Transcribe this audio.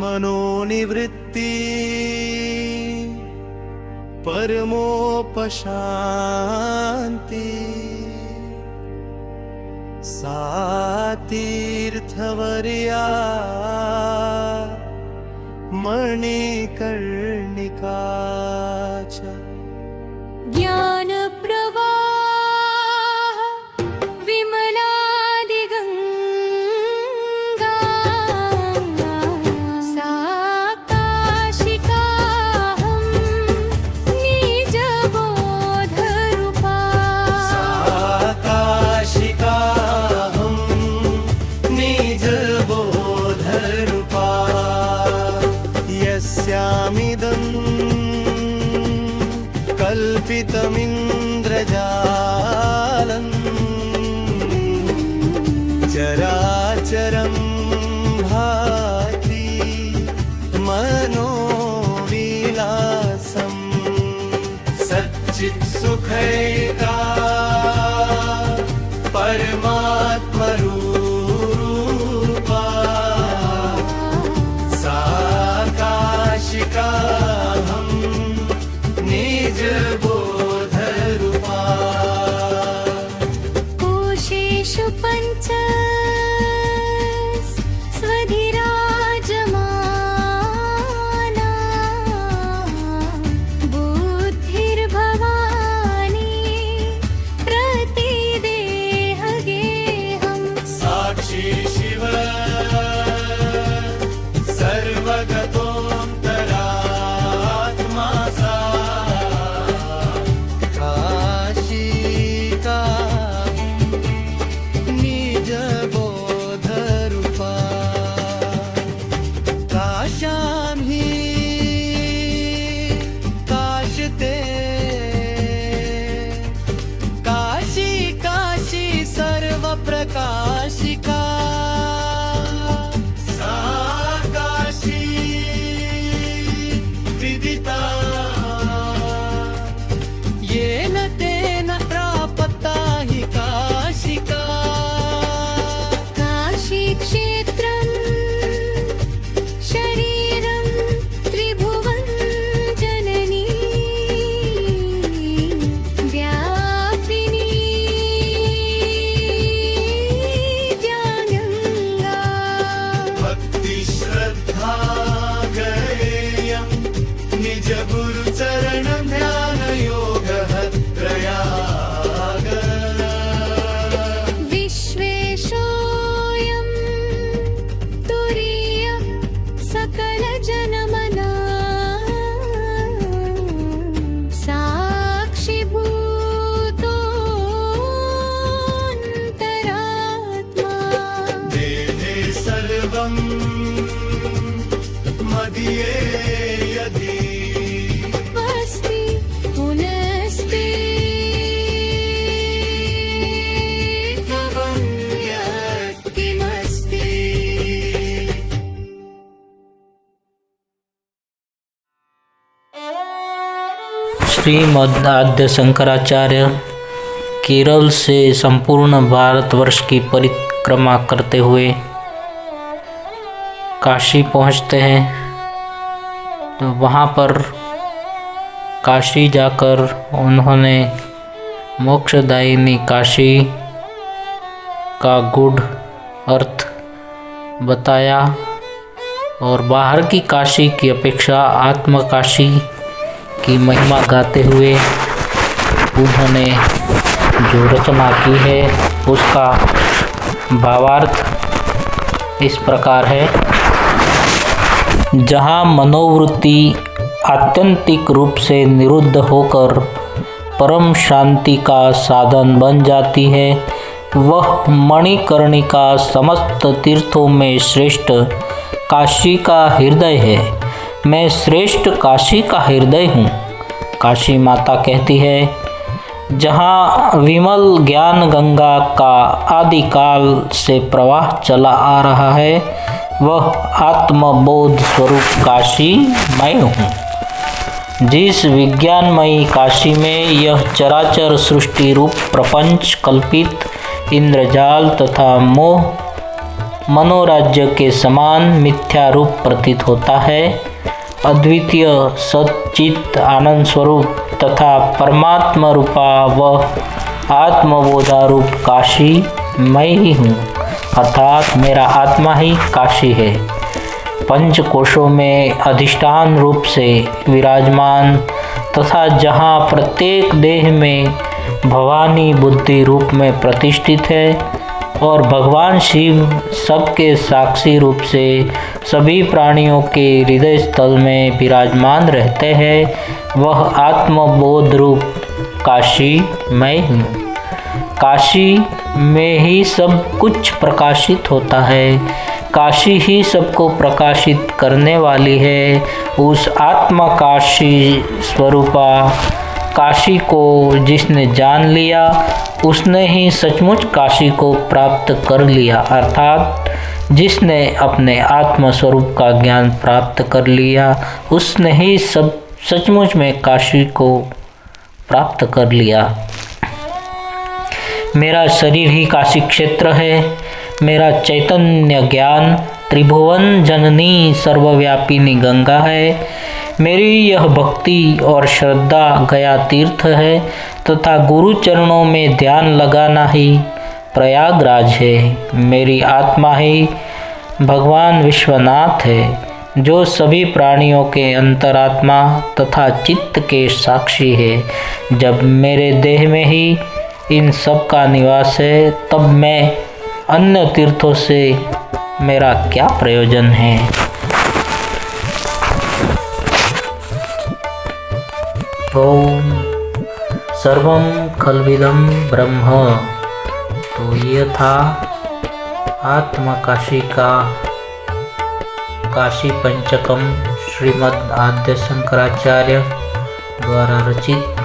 मनोनिवृत्ति परमोपशान्ति सा तीर्थवर्या मणिकर्णिका च। ज्ञानप्रवाह विमलादिगङ्गा सा काशिकाहं निजबोधरूपा। सा काशिकाहं निजबोधरूपा। यस्यामिदं कल्पितमिन्द्रजालम् चराचरं भाति मनोविलासम् सच्चित्सुखैका परमात्मरूपा सा काशिकाहं निजबोधरूपा। कोशेषु पञ्च स्वधिराजमाना बुद्धिर्भवानी प्रतिदेहगेहम्। साक्षी शिव सर्वगतोऽन्तरात्मा सा काशिका निजबोधरूपा। काशां हि काशते काशी काशी सर्वप्रकाशिका सा काशी विदिता येन तेन प्राप्ता हि काशिका। काशीक्षेत्रं शरीरं त्रिभुवन जननी व्यापिनी ज्ञानगङ्गा। भक्तिश्रद्धा गयेयं निजगुरुचरण ध्यानयोगः त्रयाग। विश्वेशोऽयं तुरीयः सकलजनमना साक्षिभूतोऽन्तरात्मा। देहे सर्वं मदीये यदि अस्ति पुनस्ति त्वं यत्किमस्ति। श्रीमद् आद्य शंकराचार्य केरल से संपूर्ण भारतवर्ष की परिक्रमा करते हुए काशी पहुँचते हैं। तो वहाँ पर काशी जाकर उन्होंने मोक्षदायिनी काशी का गूढ़ अर्थ बताया और बाहर की काशी की अपेक्षा आत्मकाशी की महिमा गाते हुए उन्होंने जो रचना की है उसका भावार्थ इस प्रकार है। जहाँ मनोवृत्ति आत्यंतिक रूप से निरुद्ध होकर परम शांति का साधन बन जाती है, वह मणिकर्णिका समस्त तीर्थों में श्रेष्ठ काशी का हृदय है। मैं श्रेष्ठ काशी का हृदय हूँ। काशी माता कहती है, जहाँ विमल ज्ञान गंगा का आदिकाल से प्रवाह चला आ रहा है, वह आत्मबोध स्वरूप काशी मैं हूँ। जिस विज्ञानमयी काशी में यह चराचर सृष्टि रूप प्रपंच कल्पित इंद्रजाल तथा मोह मनोराज्य के समान मिथ्या रूप प्रतीत होता है। अद्वितीय सच्चित आनंद स्वरूप तथा परमात्मा रूपा व आत्मबोधारूप काशी मैं ही हूँ, अर्थात मेरा आत्मा ही काशी है। पंचकोशों में अधिष्ठान रूप से विराजमान तथा जहाँ प्रत्येक देह में भवानी बुद्धि रूप में प्रतिष्ठित है और भगवान शिव सबके साक्षी रूप से सभी प्राणियों के हृदय स्थल में विराजमान रहते हैं, वह आत्मबोध रूप काशी मैं हूँ। काशी में ही सब कुछ प्रकाशित होता है, काशी ही सबको प्रकाशित करने वाली है। उस आत्मा काशी स्वरूपा काशी को जिसने जान लिया उसने ही सचमुच काशी को प्राप्त कर लिया, अर्थात जिसने अपने आत्म स्वरूप का ज्ञान प्राप्त कर लिया उसने ही सब सचमुच में काशी को प्राप्त कर लिया। मेरा शरीर ही काशी क्षेत्र है, मेरा चैतन्य ज्ञान त्रिभुवन जननी सर्वव्यापिनी गंगा है, मेरी यह भक्ति और श्रद्धा गया तीर्थ है तथा गुरु चरणों में ध्यान लगाना ही प्रयागराज है। मेरी आत्मा ही भगवान विश्वनाथ है जो सभी प्राणियों के अंतरात्मा तथा चित्त के साक्षी है। जब मेरे देह में ही इन सब का निवास है तब मैं अन्य तीर्थों से मेरा क्या प्रयोजन है। ओम सर्वम खलविदम ब्रह्म। तो ये था आत्मा काशी का काशी पंचकम श्रीमद् आद्य शंकराचार्य द्वारा रचित